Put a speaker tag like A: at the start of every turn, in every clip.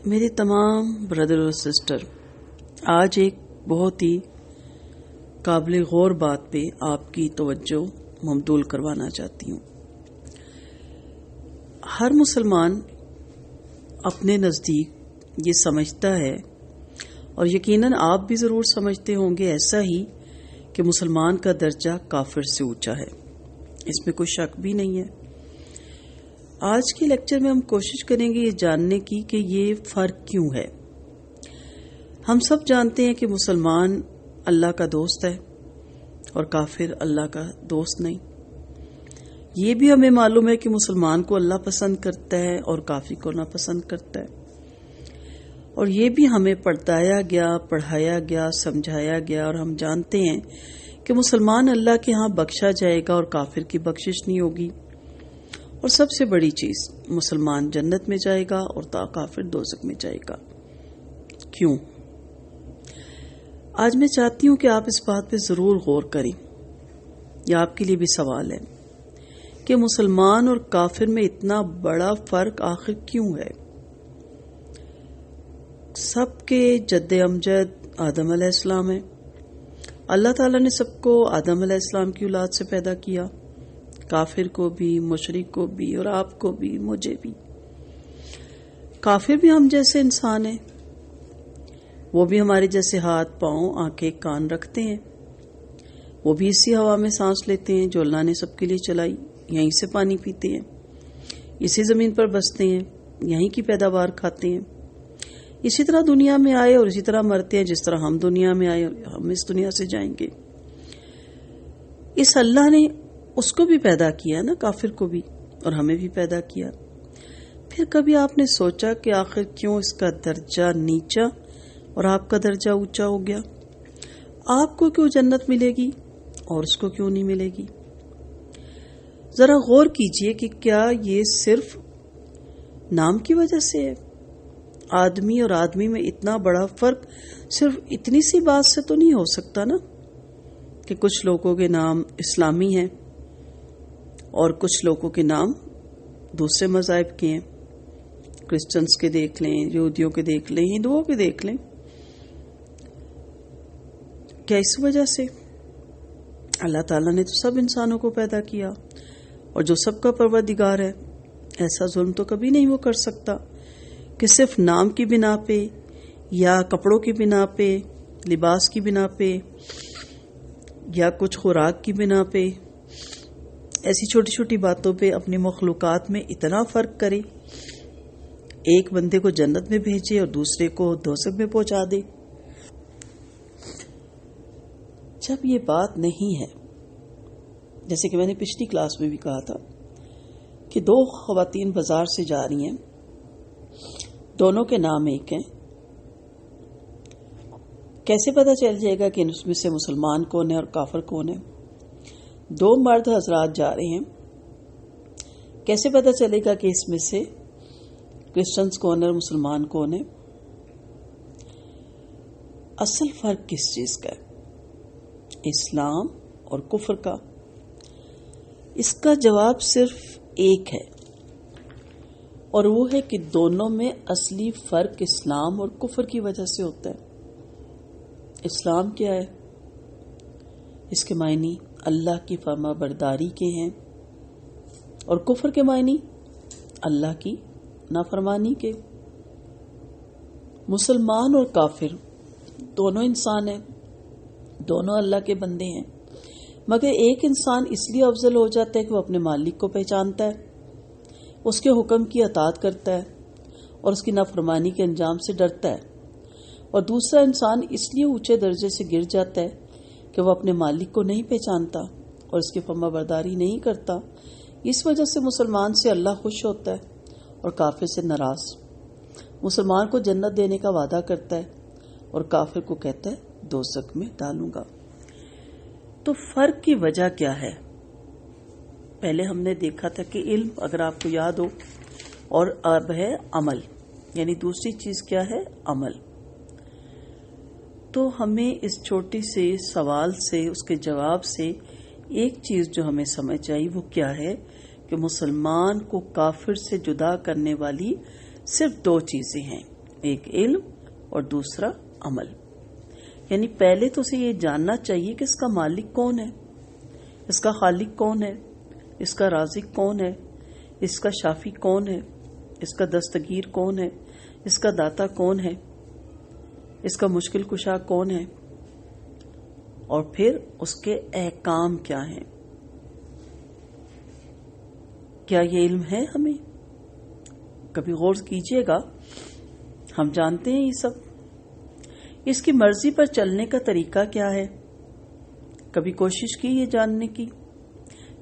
A: میرے تمام بردر اور سسٹر، آج ایک بہت ہی قابل غور بات پہ آپ کی توجہ مبذول کروانا چاہتی ہوں۔ ہر مسلمان اپنے نزدیک یہ سمجھتا ہے، اور یقیناً آپ بھی ضرور سمجھتے ہوں گے ایسا ہی، کہ مسلمان کا درجہ کافر سے اونچا ہے، اس میں کوئی شک بھی نہیں ہے۔ آج کے لیکچر میں ہم کوشش کریں گے یہ جاننے کی کہ یہ فرق کیوں ہے۔ ہم سب جانتے ہیں کہ مسلمان اللہ کا دوست ہے اور کافر اللہ کا دوست نہیں۔ یہ بھی ہمیں معلوم ہے کہ مسلمان کو اللہ پسند کرتا ہے اور کافر کو ناپسند کرتا ہے، اور یہ بھی ہمیں پڑھایا گیا سمجھایا گیا، اور ہم جانتے ہیں کہ مسلمان اللہ کے ہاں بخشا جائے گا اور کافر کی بخشش نہیں ہوگی، اور سب سے بڑی چیز مسلمان جنت میں جائے گا اور کافر دوزخ میں جائے گا۔ کیوں؟ آج میں چاہتی ہوں کہ آپ اس بات پہ ضرور غور کریں۔ یہ آپ کے لیے بھی سوال ہے کہ مسلمان اور کافر میں اتنا بڑا فرق آخر کیوں ہے؟ سب کے جد امجد آدم علیہ السلام ہے۔ اللہ تعالیٰ نے سب کو آدم علیہ السلام کی اولاد سے پیدا کیا، کافر کو بھی، مشرک کو بھی، اور آپ کو بھی، مجھے بھی۔ کافر بھی ہم جیسے انسان ہیں، وہ بھی ہمارے جیسے ہاتھ، پاؤں، آنکھیں، کان رکھتے ہیں، وہ بھی اسی ہوا میں سانس لیتے ہیں جو اللہ نے سب کے لیے چلائی، یہیں سے پانی پیتے ہیں، اسی زمین پر بستے ہیں، یہیں کی پیداوار کھاتے ہیں، اسی طرح دنیا میں آئے اور اسی طرح مرتے ہیں جس طرح ہم دنیا میں آئے اور ہم اس دنیا سے جائیں گے۔ اس اللہ نے اس کو بھی پیدا کیا نا، کافر کو بھی، اور ہمیں بھی پیدا کیا۔ پھر کبھی آپ نے سوچا کہ آخر کیوں اس کا درجہ نیچا اور آپ کا درجہ اونچا ہو گیا؟ آپ کو کیوں جنت ملے گی اور اس کو کیوں نہیں ملے گی؟ ذرا غور کیجئے کہ کیا یہ صرف نام کی وجہ سے ہے؟ آدمی اور آدمی میں اتنا بڑا فرق صرف اتنی سی بات سے تو نہیں ہو سکتا نا، کہ کچھ لوگوں کے نام اسلامی ہیں اور کچھ لوگوں کے نام دوسرے مذاہب کے ہیں۔ کرسچنز کے دیکھ لیں، یہودیوں کے دیکھ لیں، ہندوؤں کے دیکھ لیں۔ کیا اس وجہ سے؟ اللہ تعالیٰ نے تو سب انسانوں کو پیدا کیا، اور جو سب کا پروردگار ہے، ایسا ظلم تو کبھی نہیں وہ کر سکتا کہ صرف نام کی بنا پہ یا کپڑوں کی بنا پہ، لباس کی بنا پہ، یا کچھ خوراک کی بنا پہ، ایسی چھوٹی چھوٹی باتوں پہ اپنی مخلوقات میں اتنا فرق کرے، ایک بندے کو جنت میں بھیجے اور دوسرے کو دوزخ میں پہنچا دے۔ جب یہ بات نہیں ہے، جیسے کہ میں نے پچھلی کلاس میں بھی کہا تھا کہ دو خواتین بازار سے جا رہی ہیں، دونوں کے نام ایک ہیں، کیسے پتہ چل جائے گا کہ اس میں سے مسلمان کون ہے اور کافر کون ہے؟ دو مرد حضرات جا رہے ہیں، کیسے پتہ چلے گا کہ اس میں سے کرسچنز کون ہے اور مسلمان کون ہے؟ اصل فرق کس چیز کا ہے؟ اسلام اور کفر کا۔ اس کا جواب صرف ایک ہے، اور وہ ہے کہ دونوں میں اصلی فرق اسلام اور کفر کی وجہ سے ہوتا ہے۔ اسلام کیا ہے؟ اس کے معنی اللہ کی فرما برداری کے ہیں، اور کفر کے معنی اللہ کی نافرمانی کے۔ مسلمان اور کافر دونوں انسان ہیں، دونوں اللہ کے بندے ہیں، مگر ایک انسان اس لیے افضل ہو جاتا ہے کہ وہ اپنے مالک کو پہچانتا ہے، اس کے حکم کی اطاعت کرتا ہے اور اس کی نافرمانی کے انجام سے ڈرتا ہے، اور دوسرا انسان اس لیے اونچے درجے سے گر جاتا ہے کہ وہ اپنے مالک کو نہیں پہچانتا اور اس کی فرما برداری نہیں کرتا۔ اس وجہ سے مسلمان سے اللہ خوش ہوتا ہے اور کافر سے ناراض۔ مسلمان کو جنت دینے کا وعدہ کرتا ہے اور کافر کو کہتا ہے دوزخ میں ڈالوں گا۔ تو فرق کی وجہ کیا ہے؟ پہلے ہم نے دیکھا تھا کہ علم، اگر آپ کو یاد ہو، اور اب ہے عمل، یعنی دوسری چیز کیا ہے؟ عمل۔ تو ہمیں اس چھوٹی سے سوال سے، اس کے جواب سے ایک چیز جو ہمیں سمجھ آئی وہ کیا ہے کہ مسلمان کو کافر سے جدا کرنے والی صرف دو چیزیں ہیں، ایک علم اور دوسرا عمل. یعنی پہلے تو اسے یہ جاننا چاہیے کہ اس کا مالک کون ہے، اس کا خالق کون ہے، اس کا رازق کون ہے، اس کا شافی کون ہے، اس کا دستگیر کون ہے، اس کا داتا کون ہے، اس کا مشکل کشا کون ہے، اور پھر اس کے احکام کیا ہیں. کیا یہ علم ہے ہمیں؟ کبھی غور کیجئے گا. ہم جانتے ہیں یہ سب. اس کی مرضی پر چلنے کا طریقہ کیا ہے؟ کبھی کوشش کی یہ جاننے کی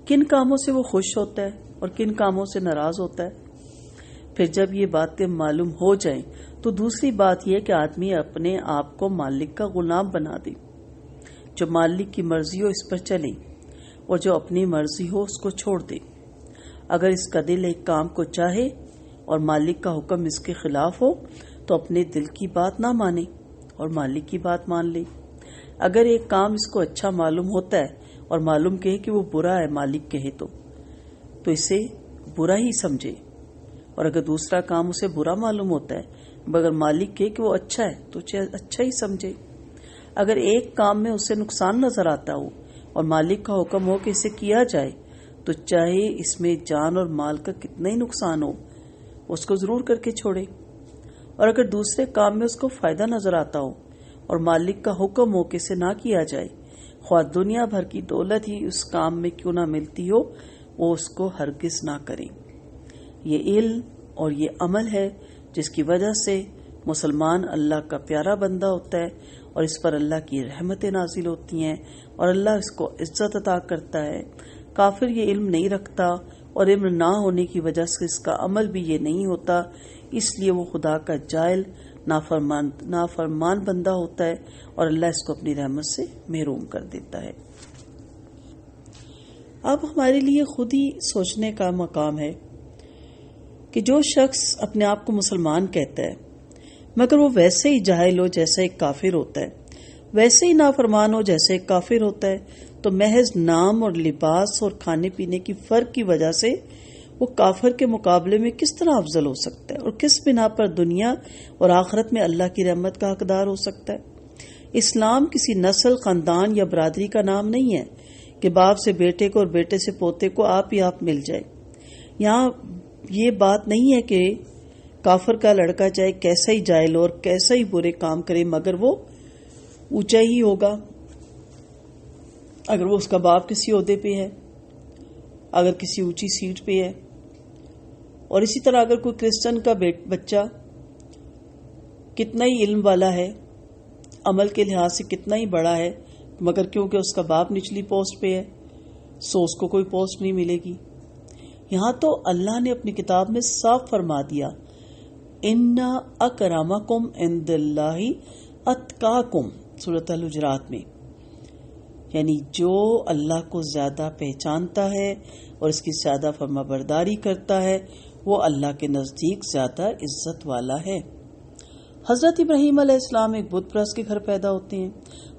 A: کن کاموں سے وہ خوش ہوتا ہے اور کن کاموں سے ناراض ہوتا ہے. پھر جب یہ باتیں معلوم ہو جائیں تو دوسری بات یہ کہ آدمی اپنے آپ کو مالک کا غلام بنا دے. جو مالک کی مرضی ہو اس پر چلے اور جو اپنی مرضی ہو اس کو چھوڑ دے. اگر اس کا دل ایک کام کو چاہے اور مالک کا حکم اس کے خلاف ہو تو اپنے دل کی بات نہ مانے اور مالک کی بات مان لے. اگر ایک کام اس کو اچھا معلوم ہوتا ہے اور معلوم کہے کہ وہ برا ہے مالک کہے تو اسے برا ہی سمجھے. اور اگر دوسرا کام اسے برا معلوم ہوتا ہے مگر مالک کہے کہ وہ اچھا ہے تو اسے اچھا ہی سمجھے. اگر ایک کام میں اسے نقصان نظر آتا ہو اور مالک کا حکم ہو کہ اسے کیا جائے تو چاہے اس میں جان اور مال کا کتنا ہی نقصان ہو اس کو ضرور کر کے چھوڑے. اور اگر دوسرے کام میں اس کو فائدہ نظر آتا ہو اور مالک کا حکم ہو کہ اسے نہ کیا جائے خواہ دنیا بھر کی دولت ہی اس کام میں کیوں نہ ملتی ہو وہ اس کو ہرگز نہ کریں. یہ علم اور یہ عمل ہے جس کی وجہ سے مسلمان اللہ کا پیارا بندہ ہوتا ہے اور اس پر اللہ کی رحمتیں نازل ہوتی ہیں اور اللہ اس کو عزت عطا کرتا ہے. کافر یہ علم نہیں رکھتا اور علم نہ ہونے کی وجہ سے اس کا عمل بھی یہ نہیں ہوتا، اس لیے وہ خدا کا جاہل نافرمان بندہ ہوتا ہے اور اللہ اس کو اپنی رحمت سے محروم کر دیتا ہے. اب ہمارے لیے خود ہی سوچنے کا مقام ہے کہ جو شخص اپنے آپ کو مسلمان کہتا ہے مگر وہ ویسے ہی جاہل ہو جیسا ایک کافر ہوتا ہے، ویسے ہی نافرمان ہو جیسے ایک کافر ہوتا ہے، تو محض نام اور لباس اور کھانے پینے کی فرق کی وجہ سے وہ کافر کے مقابلے میں کس طرح افضل ہو سکتا ہے اور کس بنا پر دنیا اور آخرت میں اللہ کی رحمت کا حقدار ہو سکتا ہے. اسلام کسی نسل، خاندان یا برادری کا نام نہیں ہے کہ باپ سے بیٹے کو اور بیٹے سے پوتے کو آپ ہی آپ مل جائے. یہاں یہ بات نہیں ہے کہ کافر کا لڑکا چاہے کیسا ہی جاہل ہو اور کیسا ہی برے کام کرے مگر وہ اونچا ہی ہوگا اگر وہ اس کا باپ کسی عہدے پہ ہے، اگر کسی اونچی سیٹ پہ ہے. اور اسی طرح اگر کوئی کرسچن کا بچہ کتنا ہی علم والا ہے، عمل کے لحاظ سے کتنا ہی بڑا ہے، مگر کیونکہ اس کا باپ نچلی پوسٹ پہ ہے سو اس کو کوئی پوسٹ نہیں ملے گی. یہاں تو اللہ نے اپنی کتاب میں صاف فرما دیا، ان اکرمکم عند اللہ اتقاکم، سورۃ الحجرات میں. یعنی جو اللہ کو زیادہ پہچانتا ہے اور اس کی زیادہ فرما برداری کرتا ہے وہ اللہ کے نزدیک زیادہ عزت والا ہے. حضرت ابراہیم علیہ السلام ایک بت پرست کے گھر پیدا ہوتے ہیں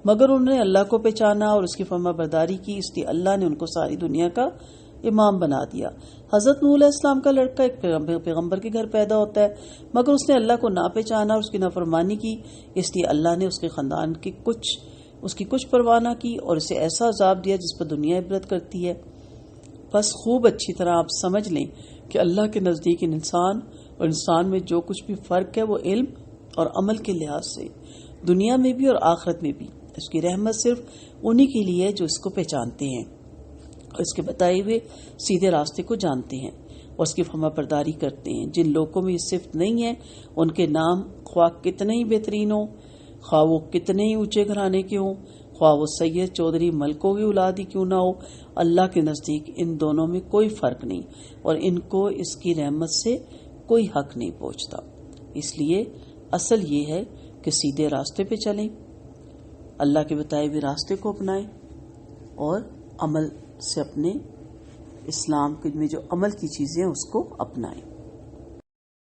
A: مگر انہوں نے اللہ کو پہچانا اور اس کی فرما برداری کی، اس لیے اللہ نے ان کو ساری دنیا کا امام بنا دیا. حضرت نوح علیہ السلام کا لڑکا ایک پیغمبر کے گھر پیدا ہوتا ہے مگر اس نے اللہ کو نہ پہچانا اور اس کی نافرمانی کی، اس لیے اللہ نے اس کے خاندان کی کچھ پرواہ نہ کی اور اسے ایسا عذاب دیا جس پر دنیا عبرت کرتی ہے. بس خوب اچھی طرح آپ سمجھ لیں کہ اللہ کے نزدیک انسان اور انسان میں جو کچھ بھی فرق ہے وہ علم اور عمل کے لحاظ سے دنیا میں بھی اور آخرت میں بھی اس کی رحمت صرف انہی کے لیے ہے جو اس کو پہچانتے ہیں اور اس کے بتائے ہوئے سیدھے راستے کو جانتے ہیں اور اس کی فرما برداری کرتے ہیں. جن لوگوں میں یہ صفت نہیں ہے ان کے نام خواہ کتنے ہی بہترین ہوں، خواہ وہ کتنے ہی اونچے گھرانے کے ہوں، خواہ وہ سید چودھری ملکوں کی اولاد ہی کیوں نہ ہو، اللہ کے نزدیک ان دونوں میں کوئی فرق نہیں اور ان کو اس کی رحمت سے کوئی حق نہیں پہنچتا. اس لیے اصل یہ ہے کہ سیدھے راستے پہ چلیں، اللہ کے بتائے ہوئے راستے کو اپنائیں اور عمل سے اپنے اسلام میں جو عمل کی چیزیں اس کو اپنائیں.